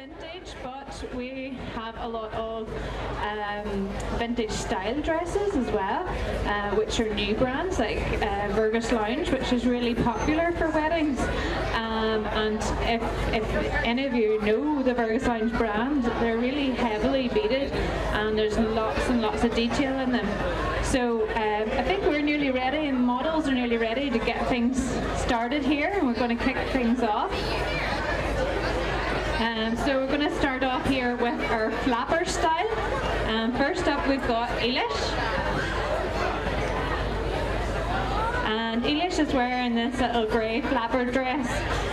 vintage, but we have a lot of vintage style dresses as well, which are new brands like Virgus Lounge, which is really popular for weddings. And if any of you know the Virgus Lounge brand, they're really heavily beaded and there's lots and lots of detail in them. So I think we're nearly ready, and models are nearly ready to get things started here, and we're going to kick things off. So we're going to start off here with our flapper style. First up we've got Eilish. And Eilish is wearing this little grey flapper dress,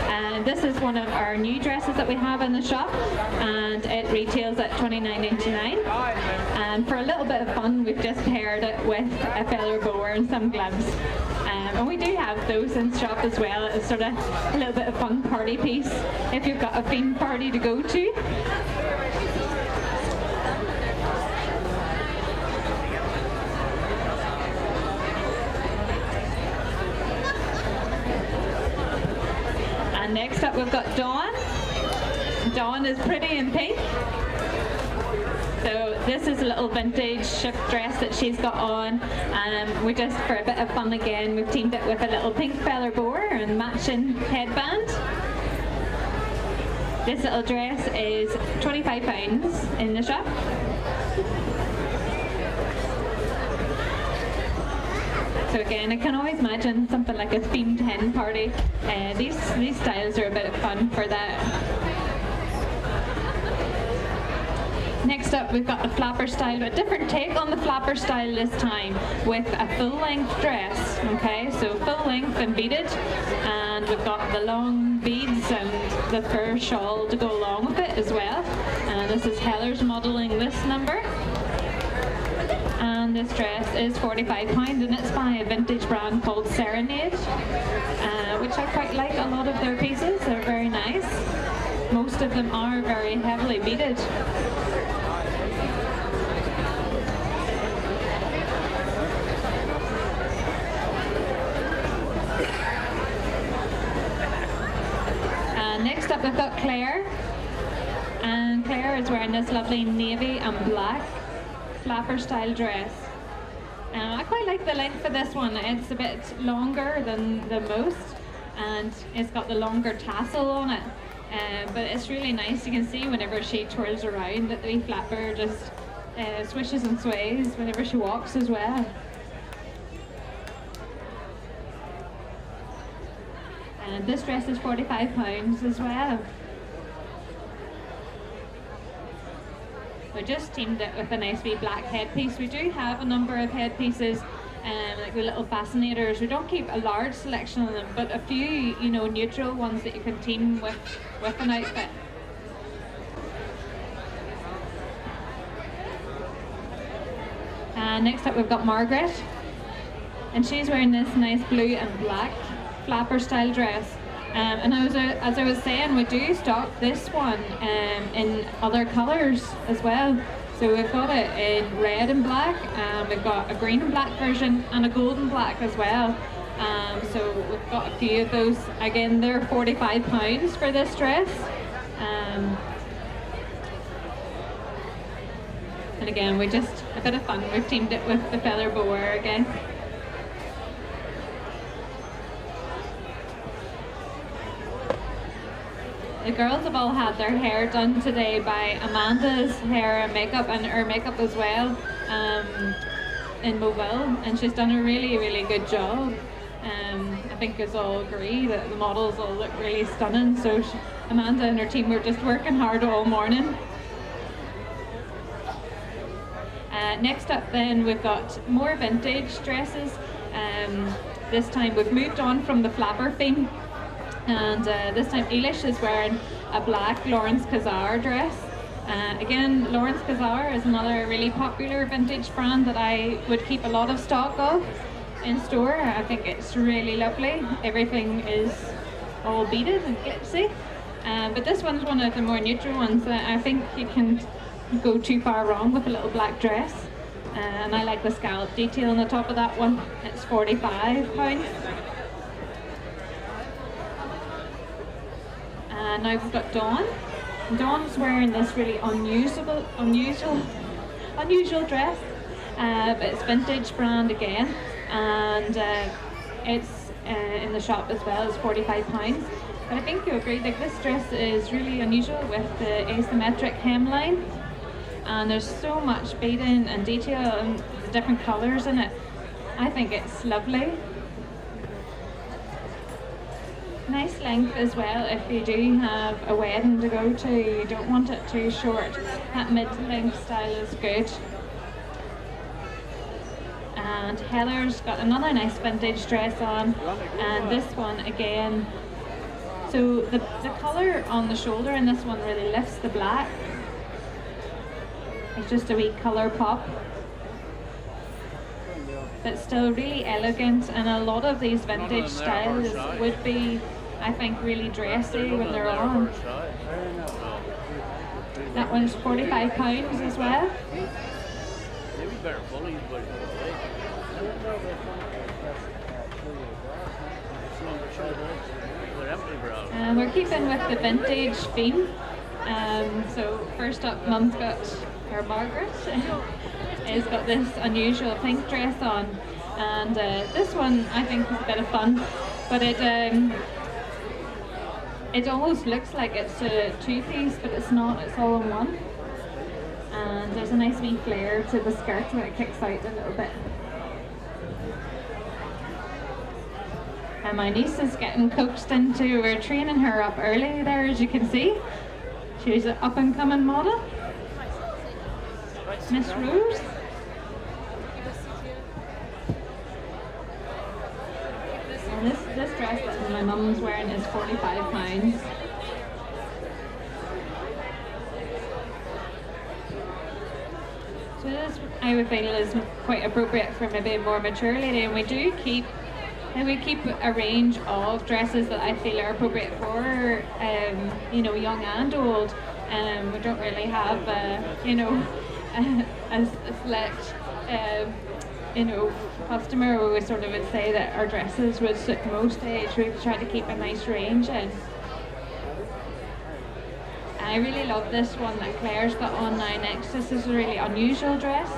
and this is one of our new dresses that we have in the shop, and it retails at $29.99. And for a little bit of fun, we've just paired it with a feather boa and some gloves. And we do have those in shop as well as sort of a little bit of fun party piece if you've got a theme party to go to. And next up we've got Dawn. Dawn is pretty in pink. So this is a little vintage shift dress that she's got on. We just, for a bit of fun again, we've teamed it with a little pink feather boa and matching headband. This little dress is £25 in the shop. So again, I can always imagine something like a themed hen party. These styles are a bit of fun for that. Next up we've got the flapper style, but a different take on the flapper style this time with a full length dress. Okay, so full length and beaded, and we've got the long beads and the fur shawl to go along with it as well. And this is Heller's modelling this number. And this dress is £45, and it's by a vintage brand called Serenade, which I quite like. A lot of their pieces are very nice. Most of them are very heavily beaded. Next up we've got Claire, and Claire is wearing this lovely navy and black flapper style dress. I quite like the length of this one. It's a bit longer than the most, and it's got the longer tassel on it, but it's really nice. You can see whenever she twirls around that the wee flapper just swishes and sways whenever she walks as well. And this dress is £45 as well. We just teamed it with a nice wee black headpiece. We do have a number of headpieces, like the little fascinators. We don't keep a large selection of them, but a few, you know, neutral ones that you can team with an outfit. Next up we've got Margaret, and she's wearing this nice blue and black flapper style dress. And as I was saying, we do stock this one in other colours as well. So we've got it in red and black, we've got a green and black version and a gold and black as well. So we've got a few of those. Again, they're £45 for this dress. And again, we just, a bit of fun, we've teamed it with the feather boa again. The girls have all had their hair done today by Amanda's hair and makeup, and her makeup as well, in Mobile, and she's done a really, really good job. I think us all agree that the models all look really stunning, so Amanda and her team were just working hard all morning. Next up then we've got more vintage dresses. This time we've moved on from the flapper theme, and this time Eilish is wearing a black Lawrence Kazar dress. Again, Lawrence Kazar is another really popular vintage brand that I would keep a lot of stock of in store. I think it's really lovely. Everything is all beaded and glitzy. But this one's one of the more neutral ones that I think you can go too far wrong with a little black dress. And I like the scallop detail on the top of that one. It's £45. Now we've got Dawn. Dawn's wearing this really unusual dress, but it's vintage brand again, and it's in the shop as well as £45. But I think you'll agree that this dress is really unusual with the asymmetric hemline, and there's so much beading and detail and the different colours in it. I think it's lovely. Nice length as well if you do have a wedding to go to, you don't want it too short. That mid-length style is good. And Heather's got another nice vintage dress on, and this one again. So the colour on the shoulder in this one really lifts the black. It's just a wee colour pop. But still really elegant, and a lot of these vintage styles would be, I think, really dressy when they're on. That one's £45 as well. We're keeping with the vintage theme. So first up, Mum's got her Margaret. Has got this unusual pink dress on, and this one I think is a bit of fun, but it almost looks like it's a two-piece, but it's not, it's all in one. And there's a nice wee flare to the skirt where it kicks out a little bit. And my niece is getting coaxed into, we're training her up early there, as you can see. She's an up-and-coming model. Miss Rose. And this dress that my mum's wearing is £45. So this, I would feel, is quite appropriate for maybe a more mature lady, and we keep a range of dresses that I feel are appropriate for you know, young and old. We don't really have you know, a select you know, customer where we sort of would say that our dresses would suit most age. We try to keep a nice range in. I really love this one that Claire's got on now next. This is a really unusual dress.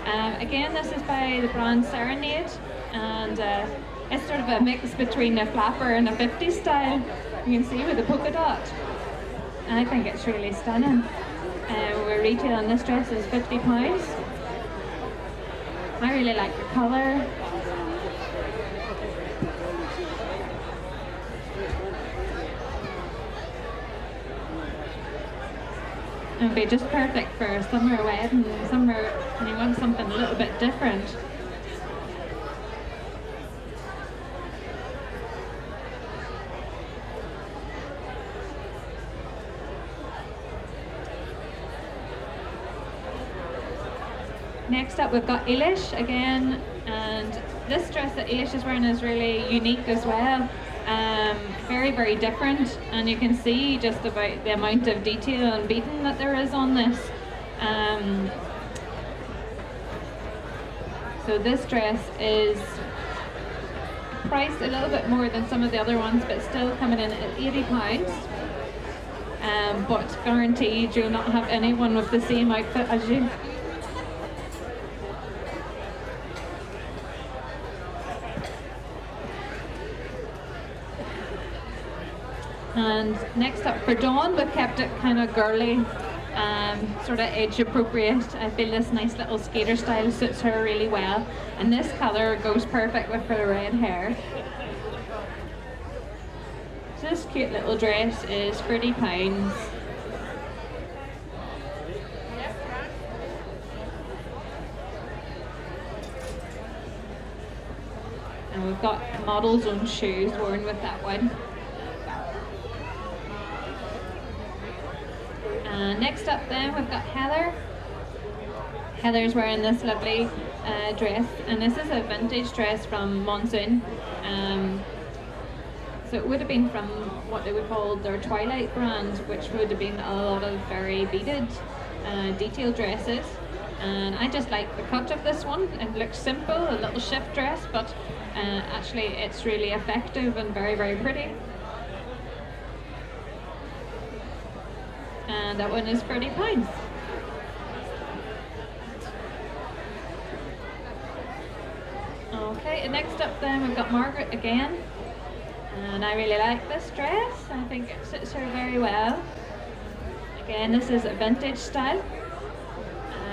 Again, this is by the brand Serenade, and it's sort of a mix between a flapper and a 50s style. You can see with the polka dot. I think it's really stunning. We're retailing this dress is £50. I really like the colour. It would be just perfect for a summer wedding, summer when you want something a little bit different. Next up we've got Eilish again, and this dress that Eilish is wearing is really unique as well. Very, very different, and you can see just about the amount of detail and beading that there is on this. So this dress is priced a little bit more than some of the other ones, but still coming in at £80. But guaranteed you'll not have anyone with the same outfit as you. And next up for Dawn, we've kept it kind of girly, sort of age appropriate. I feel this nice little skater style suits her really well, and this colour goes perfect with her red hair. So this cute little dress is £30. And we've got model's own shoes worn with that one. Next up then we've got Heather. Heather's wearing this lovely dress, and this is a vintage dress from Monsoon. So it would have been from what they would call their Twilight brand, which would have been a lot of very beaded detailed dresses. And I just like the cut of this one. It looks simple, a little shift dress, but actually it's really effective and very, very pretty. and that one is £30. Okay, and next up then we've got Margaret again, and I really like this dress. I think it suits her very well. Again, this is a vintage style,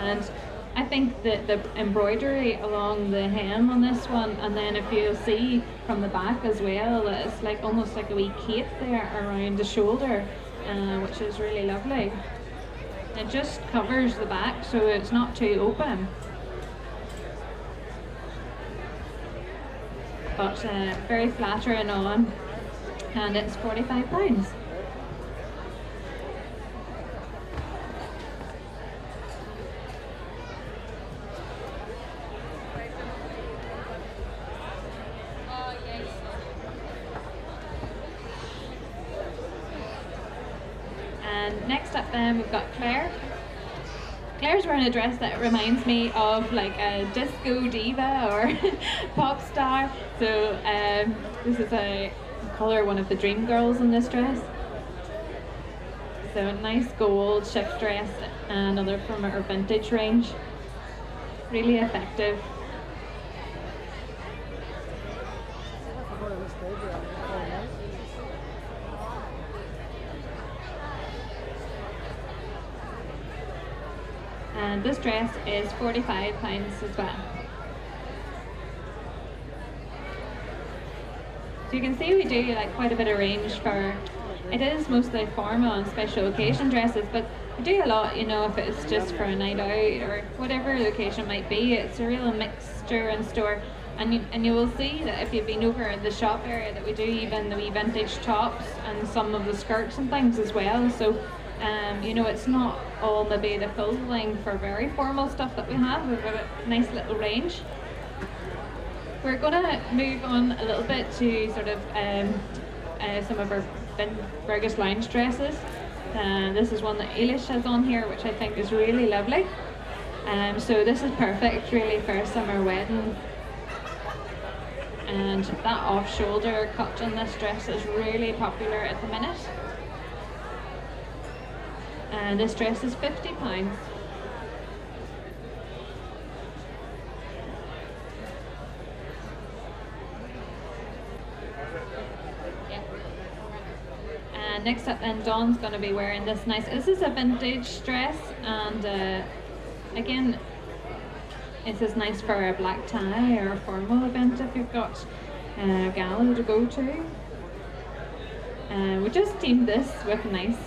and I think that the embroidery along the hem on this one, and then if you'll see from the back as well, it's like almost like a wee cape there around the shoulder, which is really lovely. It just covers the back so it's not too open. But very flattering on, and it's £45. And next up then we've got Claire. Claire's wearing a dress that reminds me of like a disco diva or pop star. So this is I call her one of the dream girls in this dress. So a nice gold shift dress, another from her vintage range. Really effective. And this dress is £45 as well. So you can see we do like quite a bit of range for, it is mostly formal and special occasion dresses, but we do a lot, you know, if it's just for a night out or whatever the occasion might be. It's a real mixture in store. And you will see that if you've been over in the shop area that we do even the wee vintage tops and some of the skirts and things as well. So you know, it's not all maybe the full length for very formal stuff that we have. We've got a nice little range. We're going to move on a little bit to sort of some of our Burgess lounge dresses. This is one that Eilish has on here, which I think is really lovely. So this is perfect really for a summer wedding. And that off-shoulder cut on this dress is really popular at the minute. And this dress is £50. And next up then, Dawn's going to be wearing this nice, this is a vintage dress, and again, this is nice for a black tie or a formal event if you've got a gala to go to. We just teamed this with a nice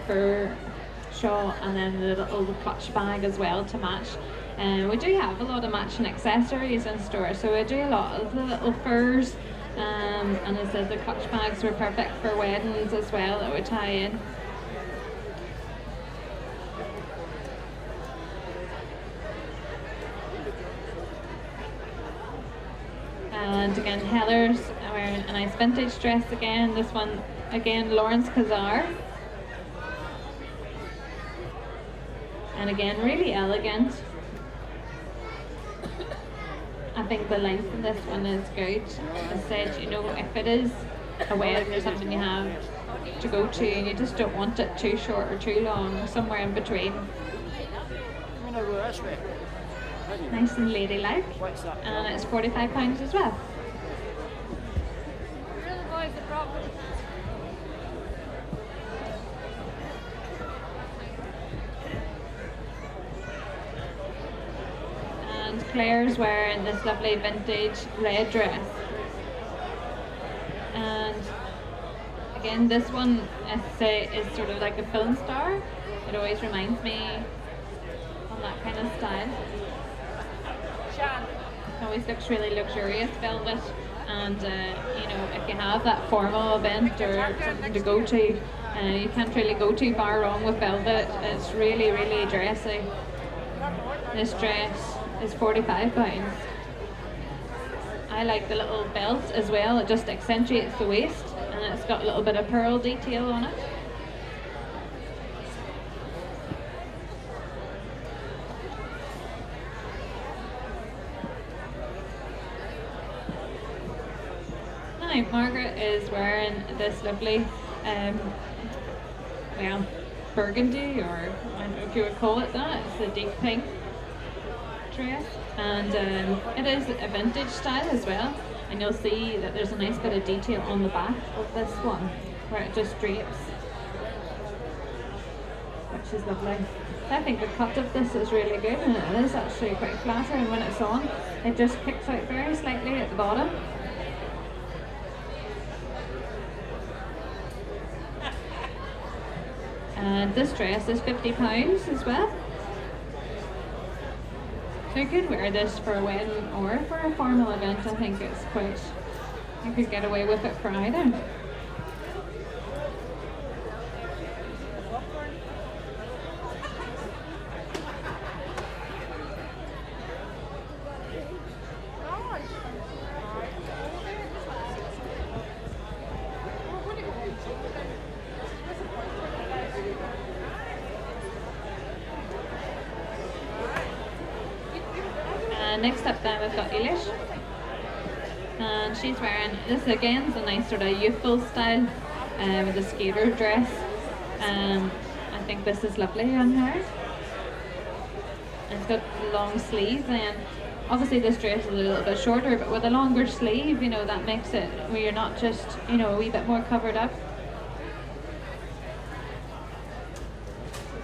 fur shawl and then the little clutch bag as well to match. We do have a lot of matching accessories in store, so we do a lot of the little furs, and as I said, the clutch bags were perfect for weddings as well that would tie in. And again, Heather's wearing a nice vintage dress again. This one again, Lawrence Kazar. And again, really elegant. I think the length of this one is good. As I said, you know, if it is a wedding or something you have to go to and you just don't want it too short or too long, somewhere in between. Nice and ladylike. And it's £45 as well. Claire's wearing this lovely vintage red dress, and again this one is sort of like a film star. It always reminds me on that kind of style. It always looks really luxurious velvet, and you know, if you have that formal event or something to go to, you can't really go too far wrong with velvet. It's really, really dressy. This dress is £45. I like the little belt as well. It just accentuates the waist, and it's got a little bit of pearl detail on it. Now Margaret is wearing this lovely well, burgundy, or I don't know if you would call it that. It's a deep pink dress, and it is a vintage style as well. And you'll see that there's a nice bit of detail on the back of this one, where it just drapes, which is lovely. I think the cut of this is really good, and it is actually quite flattering when it's on. It just kicks out very slightly at the bottom. And this dress is £50 as well. So you could wear this for a wedding or for a formal event. I think it's quite, you could get away with it for either. Next up then we've got Ilish, and she's wearing, this again is a nice sort of youthful style with a skater dress. I think this is lovely on her. It's got long sleeves, and obviously this dress is a little bit shorter, but with a longer sleeve, you know, that makes it where you're not just, you know, a wee bit more covered up.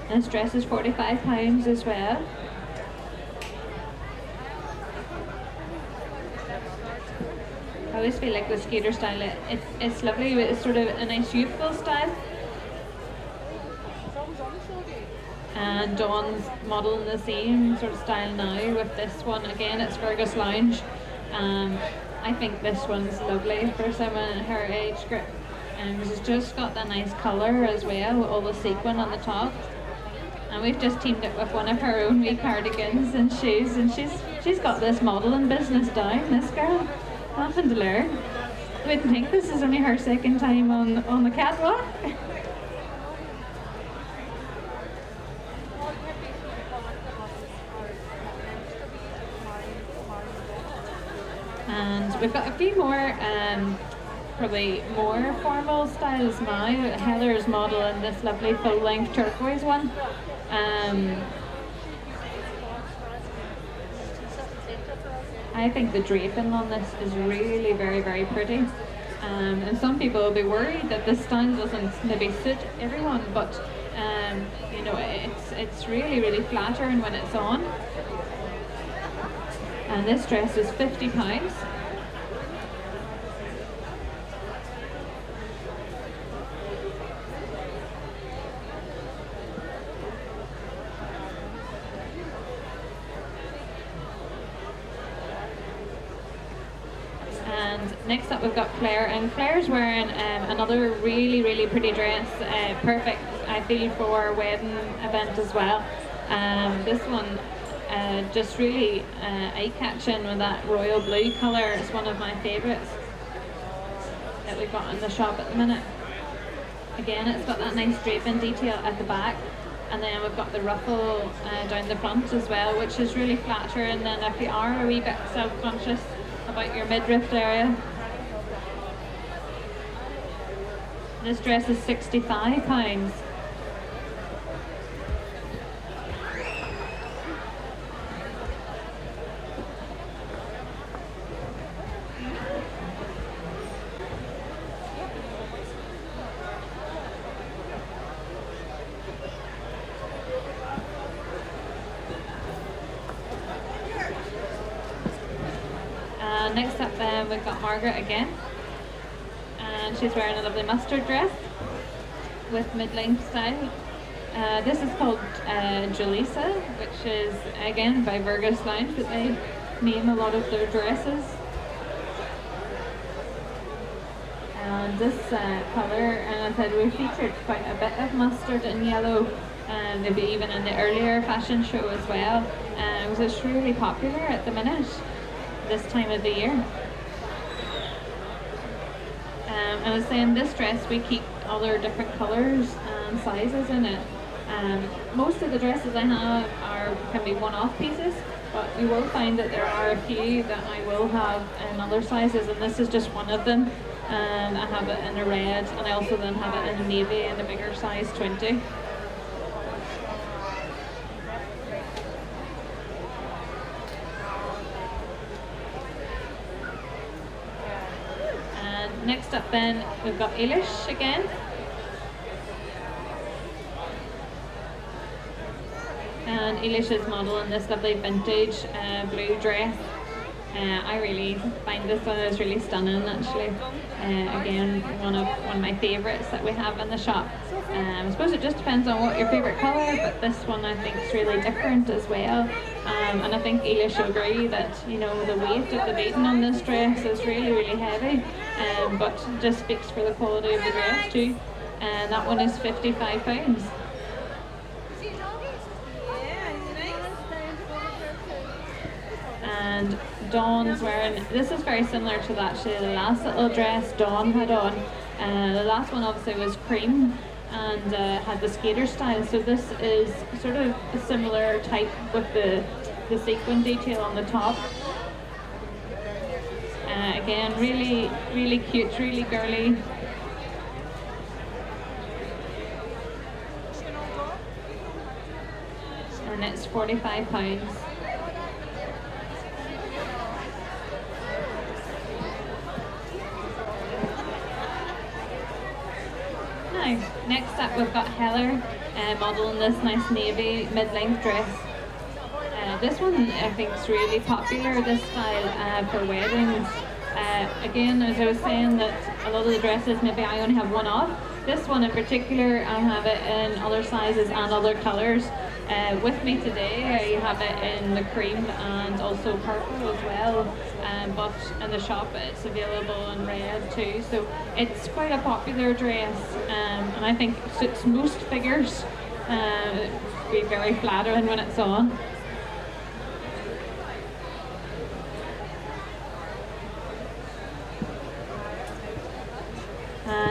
And this dress is £45 as well. I always feel like the skater style, it's lovely, it's sort of a nice youthful style. And Dawn's modelling the same sort of style now with this one. Again, it's Fergus Lounge. I think this one's lovely for someone her age group. It's just got that nice colour as well, with all the sequin on the top. And we've just teamed it with one of her own wee cardigans and shoes, and she's got this modelling business down, this girl. Nothing to learn. I wouldn't think this is only her second time on the catwalk. And we've got a few more, probably more formal styles now. Heather's modelling this lovely full-length turquoise one. I think the draping on this is really very, very pretty. And some people will be worried that this style doesn't maybe suit everyone, but you know, it's really, really flattering when it's on. And this dress is £50. Next up we've got Claire, and Claire's wearing another really, really pretty dress, perfect I feel for a wedding event as well. This one just really eye-catching with that royal blue colour. It's one of my favourites that we've got in the shop at the minute. Again, it's got that nice draping detail at the back, and then we've got the ruffle down the front as well, which is really flattering. And if you are a wee bit self-conscious about your midriff area, this dress is £65. Next up then we've got Margaret again, and she's wearing a lovely mustard dress with mid-length style. This is called Julissa, which is again by Fergus Lounge, but they name a lot of their dresses. And this colour, and I said we featured quite a bit of mustard and yellow, and maybe even in the earlier fashion show as well. It's really popular at the minute, this time of the year. I was saying this dress we keep other different colours and sizes in it. Most of the dresses I have can be one-off pieces, but you will find that there are a few that I will have in other sizes, and this is just one of them. I have it in a red, and I also then have it in a navy in a bigger size 20. Next up then, we've got Eilish again. And Eilish is modelling this lovely vintage blue dress. I really find this one is really stunning actually. Again, one of my favourites that we have in the shop. I suppose it just depends on what your favourite colour, but this one I think is really different as well. And I think Eilish will agree that, you know, the weight of the beading on this dress is really heavy, but just speaks for the quality of the dress too. And that one is £55. And Dawn's wearing, this is very similar to actually the last little dress Dawn had on. The last one obviously was cream and had the skater style, so this is sort of a similar type with the sequin detail on the top. Again, really cute, really girly. And it's £45. Next up we've got Heather modelling this nice navy mid-length dress. This one I think is really popular, this style for weddings. Again, as I was saying, that a lot of the dresses maybe I only have one of. This one in particular I have it in other sizes and other colours. With me today I have it in the cream and also purple as well, but in the shop it's available in red too, so it's quite a popular dress, and I think it suits most figures. It'll be very flattering when it's on.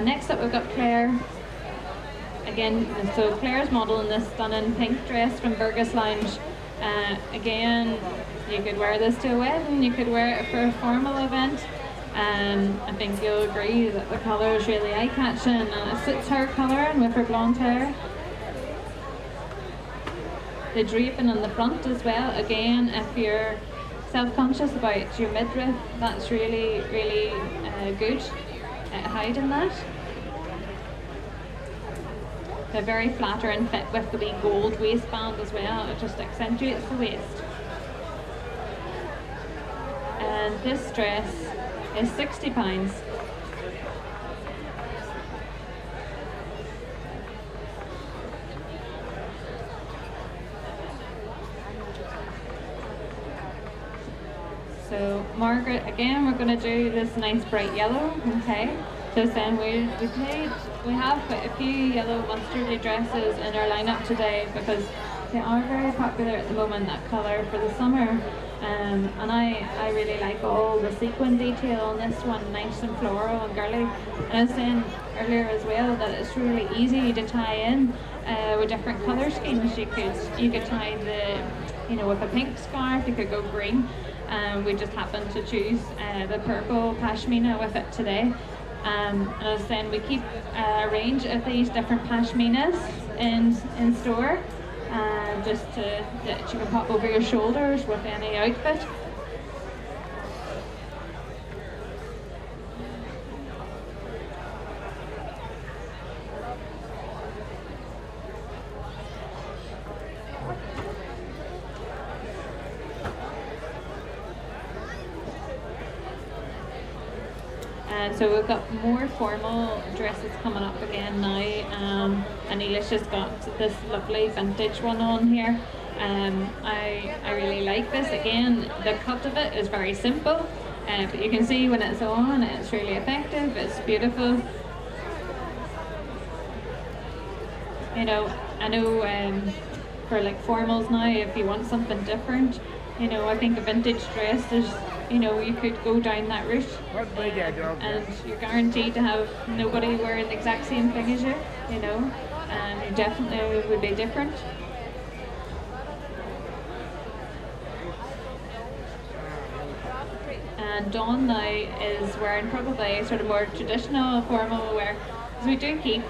Next up we've got Claire. Again, so Claire's modelling this stunning pink dress from Burgess Lounge. Again, you could wear this to a wedding, you could wear it for a formal event. I think you'll agree that the colour is really eye-catching and it suits her colouring with her blonde hair. The draping on the front as well, again, if you're self-conscious about your midriff, that's really good at hiding that. They're very flattering fit with the wee gold waistband as well, it just accentuates the waist. And this dress is £60. So Margaret, again, we're going to do this nice bright yellow, okay? So then we have quite a few yellow mustardy dresses in our lineup today because they are very popular at the moment, that colour for the summer. And I really like all the sequin detail on this one, nice and floral and girly. And I was saying earlier as well that it's really easy to tie in with different colour schemes. You could tie with a pink scarf, you could go green. We just happened to choose the purple pashmina with it today. And I was saying we keep a range of these different pashminas in store, just that you can pop over your shoulders with any outfit. So we've got more formal dresses coming up again now, and Eilish has got this lovely vintage one on here. I really like this. Again, the cut of it is very simple, but you can see when it's on, it's really effective, it's beautiful. You know, I know for like formals now, if you want something different, you know, I think a vintage dress is, you know, you could go down that route, and you're guaranteed to have nobody wearing the exact same thing as you know, and you definitely would be different. And Dawn now is wearing probably sort of more traditional formal wear, because we do keep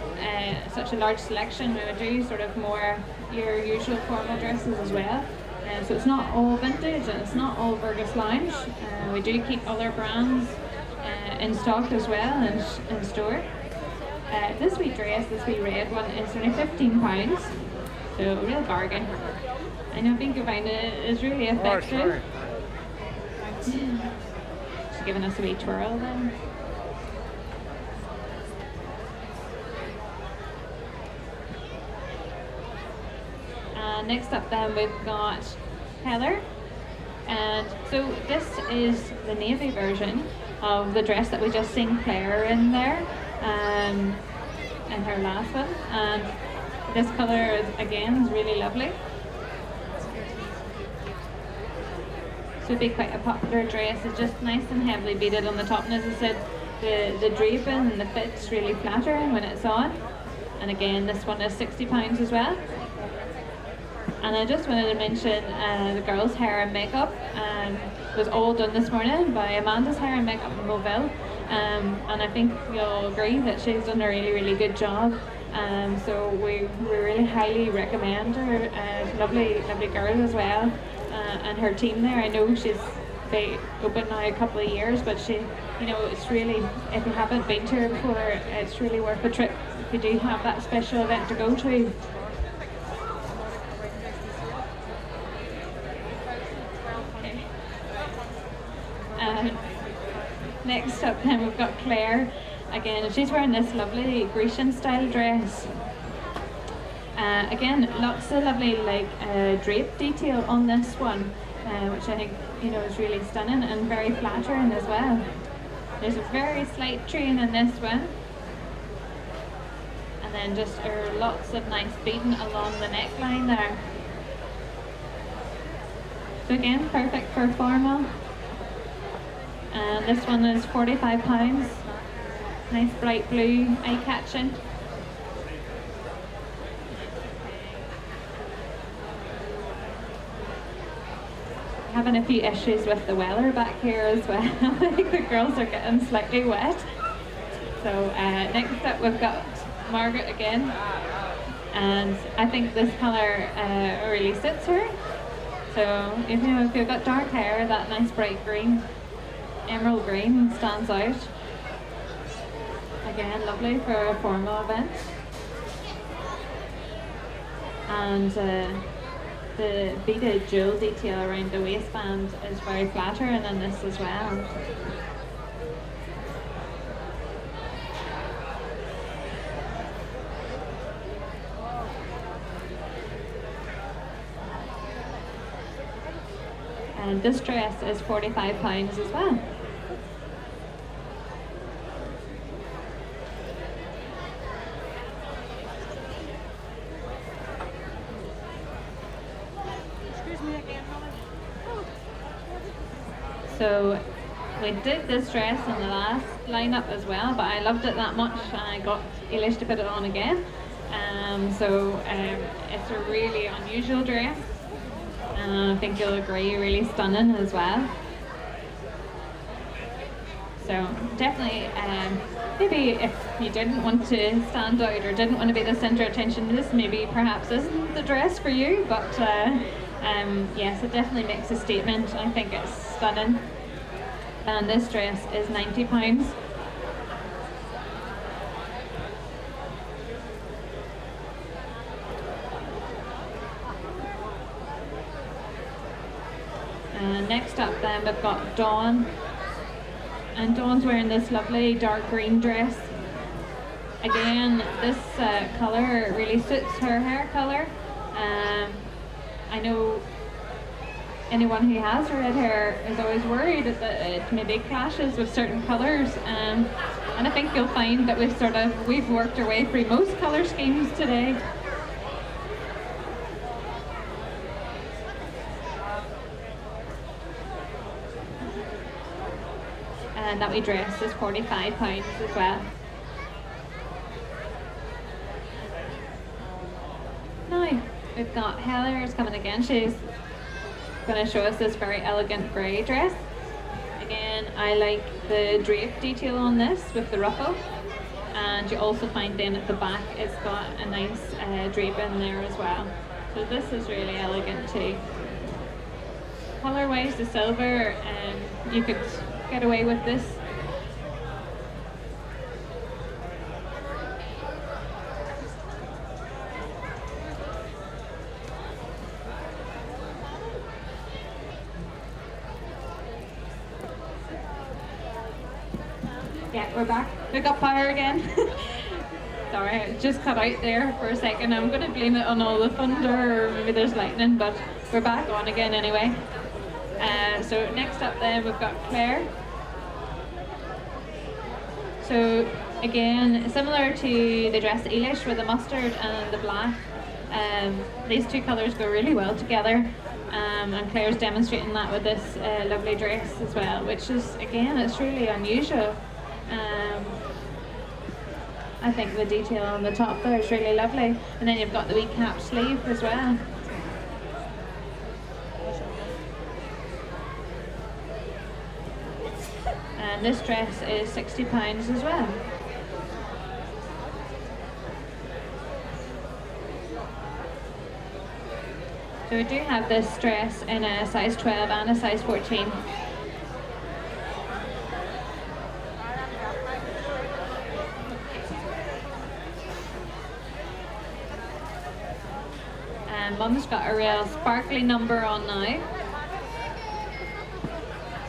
such a large selection. We do sort of more your usual formal dresses as well. So it's not all vintage and it's not all Burgess Lounge. We do keep other brands in stock as well in store. This wee dress, this wee red one, is only £15, so a real bargain. I know Bingo Vine is really effective. She's giving us a wee twirl then. Next up then we've got Heather, and so this is the navy version of the dress that we just seen Claire in there, in her last one, and this colour is, again, is really lovely. So it'd be quite a popular dress. It's just nice and heavily beaded on the top, and as I said, the draping and the fit's really flattering when it's on. And again, this one is £60 as well. And I just wanted to mention the girls' hair and makeup was all done this morning by Amanda's Hair and Makeup in Moville. And I think you'll agree that she's done a really, really good job. So we really highly recommend her. Lovely, lovely girl as well. And her team there, I know she's been open now a couple of years, but she, you know, it's really, if you haven't been to her before, it's really worth a trip if you do have that special event to go to. Next up then we've got Claire. Again, she's wearing this lovely Grecian style dress. Again, lots of lovely drape detail on this one, which I think, you know, is really stunning and very flattering as well. There's a very slight train in this one, and then just lots of nice beading along the neckline there. So again, perfect for formal. And this one is £45. Nice bright blue, eye-catching. Having a few issues with the weather back here as well. I think the girls are getting slightly wet. So next up we've got Margaret again. And I think this colour really suits her. So if you've got dark hair, that nice bright green, emerald green stands out. Again, lovely for a formal event. And the beaded jewel detail around the waistband is very flattering in this as well. And this dress is £45 as well. So we did this dress in the last lineup as well, but I loved it that much and I got Eilish to put it on again. It's a really unusual dress, and I think you'll agree, really stunning as well. So definitely, maybe if you didn't want to stand out or didn't want to be the centre of attention, this maybe perhaps isn't the dress for you, but yes, it definitely makes a statement. I think it's stunning. And this dress is £90. Next up then we've got Dawn. And Dawn's wearing this lovely dark green dress. Again, this colour really suits her hair colour. I know anyone who has red hair is always worried that it maybe clashes with certain colours, and I think you'll find that we've worked our way through most colour schemes today. And that wee dress is £45 as well. Now we've got Heather's coming again. She's going to show us this very elegant grey dress. Again, I like the drape detail on this with the ruffle, and you also find then at the back it's got a nice drape in there as well. So this is really elegant too. Colour wise, the silver, you could get away with this Yeah, we're back. We got power again. Sorry, it just cut out there for a second. I'm going to blame it on all the thunder, or maybe there's lightning, but we're back on again anyway. So next up then we've got Claire. So again, similar to the dress Eilish with the mustard and the black, these two colours go really well together. And Claire's demonstrating that with this lovely dress as well, which is, again, it's really unusual. I think the detail on the top there is really lovely. And then you've got the wee cap sleeve as well. And this dress is £60 as well. So we do have this dress in a size 12 and a size 14. And Mum's got a real sparkly number on now.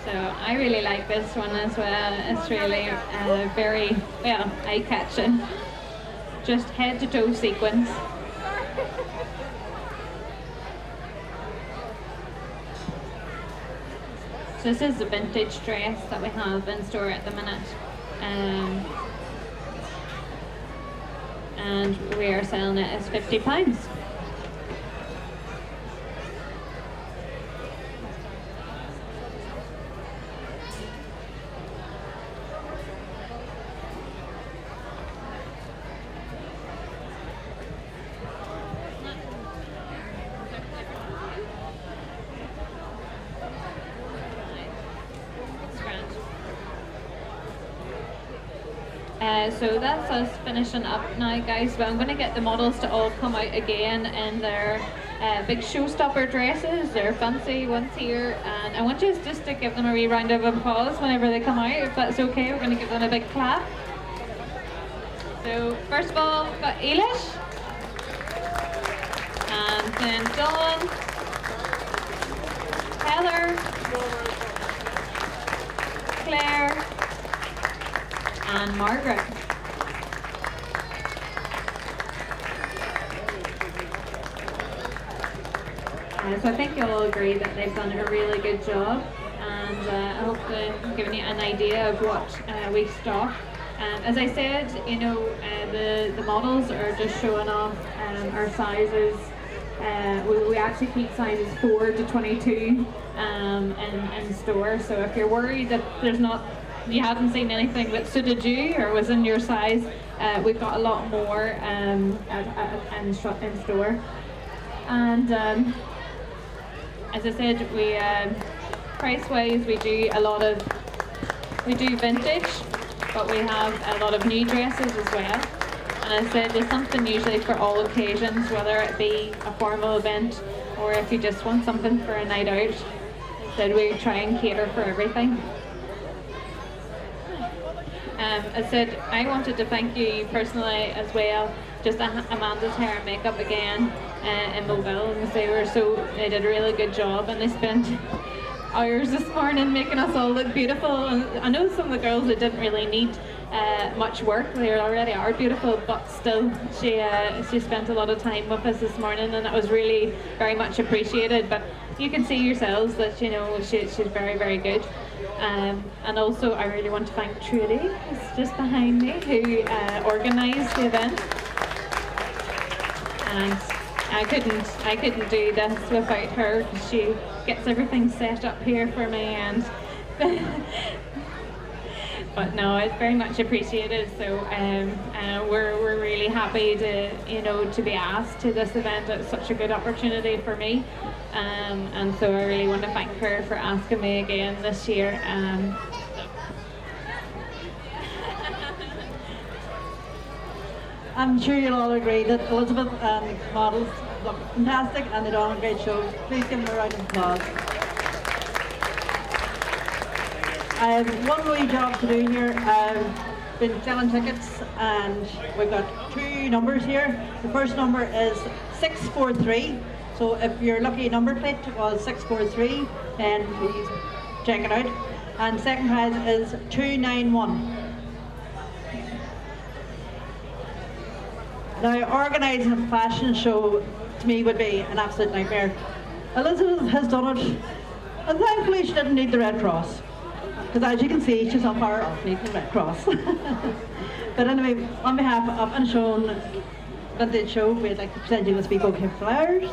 So I really like this one as well. It's really very, well, eye-catching. Just head to toe sequins. So this is the vintage dress that we have in store at the minute. And we are selling it as £50. So that's us finishing up now, guys, but I'm going to get the models to all come out again in their big showstopper dresses, their fancy ones here, and I want you just to give them a wee round of applause whenever they come out, if that's okay. We're going to give them a big clap. So first of all, we've got Eilish, and then Dawn, Heather, Claire, and Margaret. So I think you'll all agree that they've done a really good job, and I hope I've given you an idea of what we stock. As I said, you know, the models are just showing off our sizes. We actually keep sizes 4 to 22 in store, so if you're worried that you haven't seen anything that suited you or was in your size, we've got a lot more in store. And as I said, we price-wise we do vintage, but we have a lot of new dresses as well. And as I said, there's something usually for all occasions, whether it be a formal event or if you just want something for a night out. As I said, we try and cater for everything. As I said, I wanted to thank you personally as well. Just Amanda's hair and makeup again in Mobile, and they did a really good job, and they spent hours this morning making us all look beautiful. And I know some of the girls that didn't really need much work, they already are beautiful, but still she spent a lot of time with us this morning, and it was really very much appreciated. But you can see yourselves that, you know, she's very, very good. And also I really want to thank Trudy, who's just behind me, who organised the event. And I couldn't do this without her, because she gets everything set up here for me, and but no, it's very much appreciated. So we're really happy to be asked to this event. It's such a good opportunity for me, and so I really want to thank her for asking me again this year. I'm sure you'll all agree that Elizabeth and the models look fantastic and they did on a great show. Please give them a round of applause. I have one wee job to do here. I've been selling tickets and we've got 2 numbers here. The first number is 643. So if your lucky number plate was 643, then please check it out. And second prize is 291. Now, organising a fashion show to me would be an absolute nightmare. Elizabeth has done it, and thankfully she didn't need the Red Cross. Because as you can see, she's not far off needing the Red Cross. But anyway, on behalf of Inishowen Vintage Show, we'd like to present you this wee bouquet of flowers.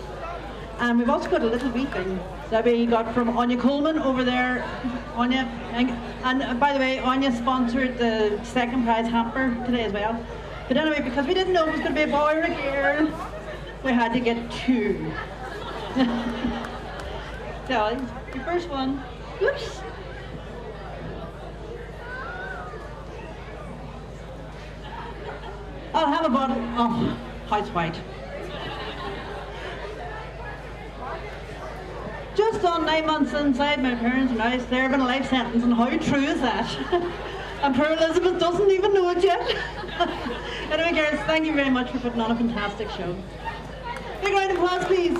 And we've also got a little wee thing that we got from Anya Coleman over there. Anya, and by the way, Anya sponsored the second prize hamper today as well. But anyway, because we didn't know it was going to be a boy or a girl, we had to get two. So, the first one, oops. I'll have a bottle of House White. Just on 9 months inside my parents' house, serving a life sentence, and how true is that? And poor Elizabeth doesn't even know it yet. Anyway, girls, thank you very much for putting on a fantastic show. Big round of applause, please.